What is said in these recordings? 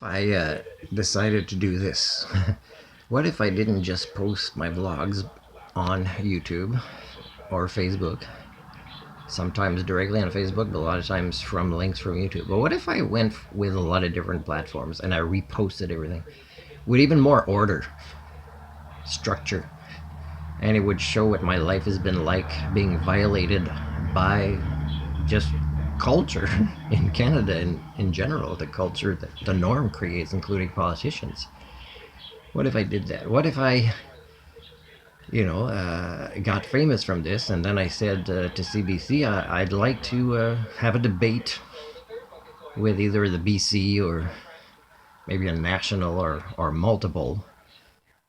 I decided to do this. What if I didn't just post my vlogs on YouTube or Facebook? Sometimes directly on Facebook, but a lot of times from links from YouTube. But what if I went with a lot of different platforms and I reposted everything with even more order, structure, and it would show what my life has been like being violated by just culture in Canada and in general, the culture that the norm creates, including politicians. What if I did that? What if I, got famous from this and then I said to CBC, I'd like to have a debate with either the BC or maybe a national or multiple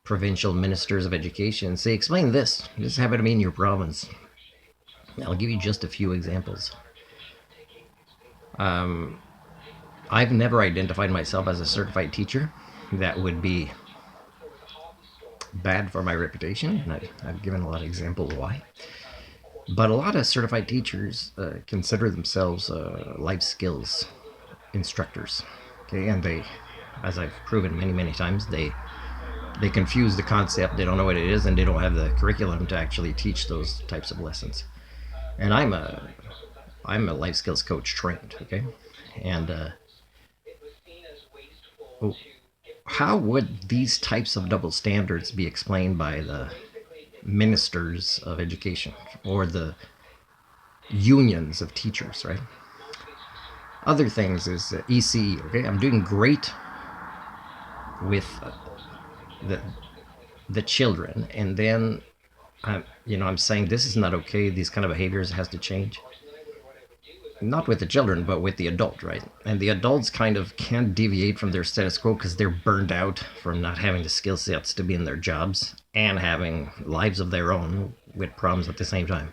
provincial ministers of education. Say, explain this. This happened to me in your province. I'll give you just a few examples. I've never identified myself as a certified teacher. That would be bad for my reputation, and I've given a lot of examples why. But a lot of certified teachers consider themselves life skills instructors. Okay, and they, as I've proven many, many times, they confuse the concept. They don't know what it is, and they don't have the curriculum to actually teach those types of lessons. And I'm a life skills coach trained. Okay, and oh, how would these types of double standards be explained by the ministers of education or the unions of teachers, right? Other things is ECE. Okay, I'm doing great with the the children, and then I'm saying this is not okay. These kind of behaviors has to change. Not with the children, but with the adult, right? And the adults kind of can't deviate from their status quo because they're burned out from not having the skill sets to be in their jobs and having lives of their own with problems at the same time.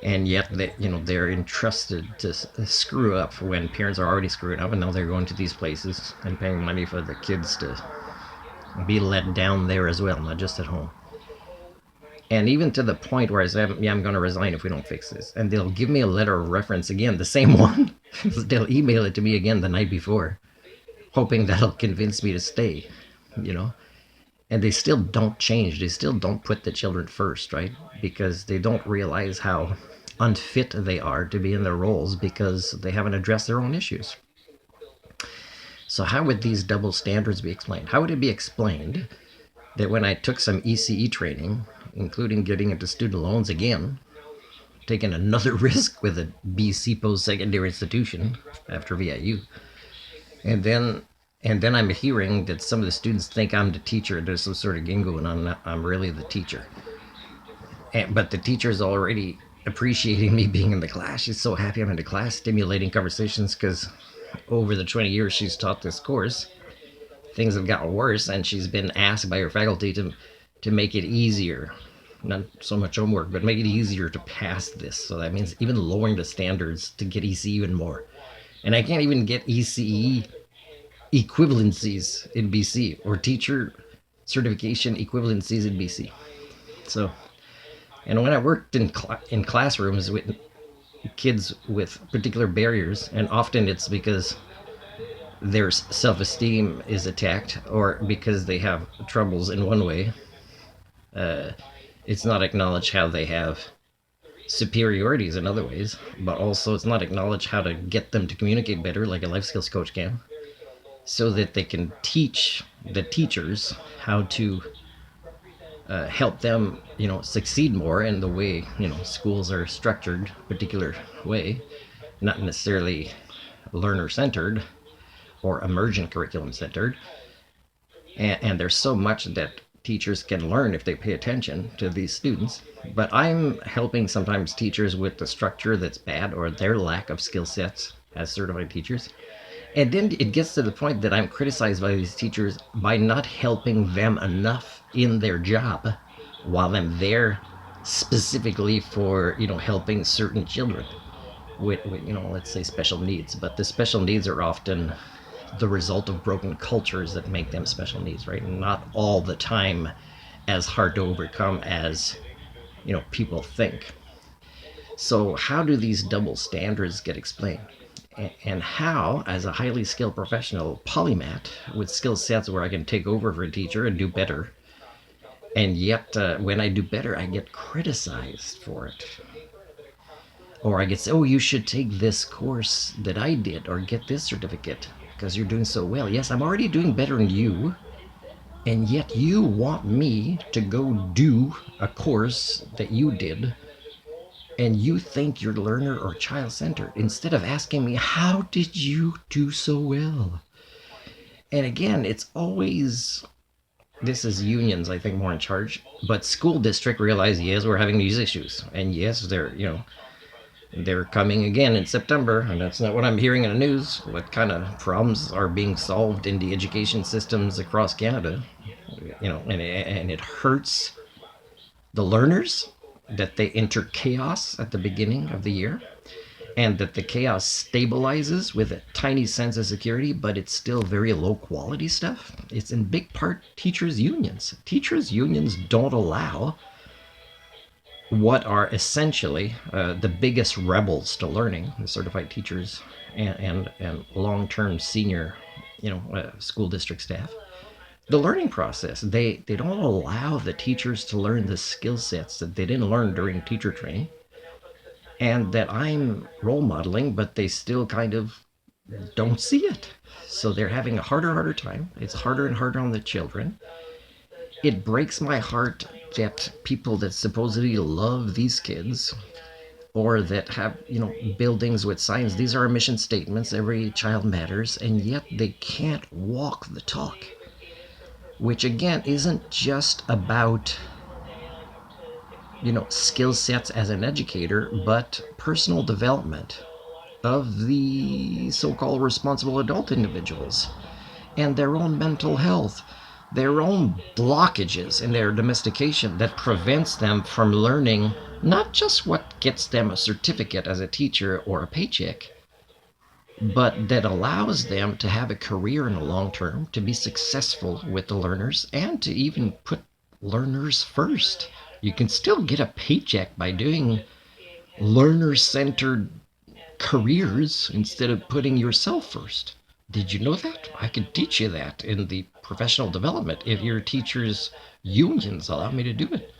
And yet they're entrusted to screw up when parents are already screwing up, and now they're going to these places and paying money for the kids to be let down there as well, not just at home. And even to the point where I say, yeah, I'm going to resign if we don't fix this. And they'll give me a letter of reference again, the same one. They'll email it to me again the night before, hoping that'll convince me to stay, you know? And they still don't change. They still don't put the children first, right? Because they don't realize how unfit they are to be in their roles because they haven't addressed their own issues. So, how would these double standards be explained? How would it be explained that when I took some ECE training, including getting into student loans again, taking another risk with a BC post-secondary institution after VIU, and then I'm hearing that some of the students think I'm the teacher. There's some sort of game going on. I'm really the teacher. But the teacher's already appreciating me being in the class. She's so happy I'm in the class, stimulating conversations, because over the 20 years she's taught this course, things have gotten worse, and she's been asked by her faculty to make it easier. Not so much homework, but make it easier to pass this. So that means even lowering the standards to get ECE even more. And I can't even get ECE equivalencies in BC or teacher certification equivalencies in BC. So, and when I worked in classrooms with kids with particular barriers, and often it's because their self-esteem is attacked or because they have troubles in one way, it's not acknowledged how they have superiorities in other ways, but also it's not acknowledged how to get them to communicate better like a life skills coach can, so that they can teach the teachers how to help them, succeed more in the way, schools are structured, particular way, not necessarily learner centered or emergent curriculum centered. And there's so much that teachers can learn if they pay attention to these students. But I'm helping sometimes teachers with the structure that's bad or their lack of skill sets as certified teachers. And then it gets to the point that I'm criticized by these teachers by not helping them enough in their job while I'm there specifically for, helping certain children with let's say special needs. But the special needs are often the result of broken cultures that make them special needs, right? Not all the time as hard to overcome as, people think. So how do these double standards get explained? and how, as a highly skilled professional polymath with skill sets where I can take over for a teacher and do better, and yet when I do better, I get criticized for it. Or I get said, oh, you should take this course that I did, or get this certificate because you're doing so well. Yes, I'm already doing better than you, and yet you want me to go do a course that you did, and you think you're learner or child centered instead of asking me, how did you do so well? And again, it's always, this is unions, I think, more in charge, but school district realize, yes, we're having these issues, and yes, they're coming again in September, and that's not what I'm hearing in the news. What kind of problems are being solved in the education systems across Canada? And it hurts the learners that they enter chaos at the beginning of the year, and that the chaos stabilizes with a tiny sense of security, but it's still very low quality stuff. It's in big part teachers' unions. Teachers' unions don't allow what are essentially the biggest rebels to learning, the certified teachers and long-term senior, school district staff. The learning process, they don't allow the teachers to learn the skill sets that they didn't learn during teacher training, and that I'm role modeling, but they still kind of don't see it. So they're having a harder time. It's harder and harder on the children. It breaks my heart that people that supposedly love these kids, or that have, buildings with signs, these are our mission statements, every child matters, and yet they can't walk the talk. Which again isn't just about, skill sets as an educator, but personal development of the so-called responsible adult individuals and their own mental health, their own blockages in their domestication that prevents them from learning not just what gets them a certificate as a teacher or a paycheck, but that allows them to have a career in the long term, to be successful with the learners, and to even put learners first. You can still get a paycheck by doing learner-centered careers instead of putting yourself first. Did you know that? I can teach you that in the professional development if your teachers' unions allow me to do it.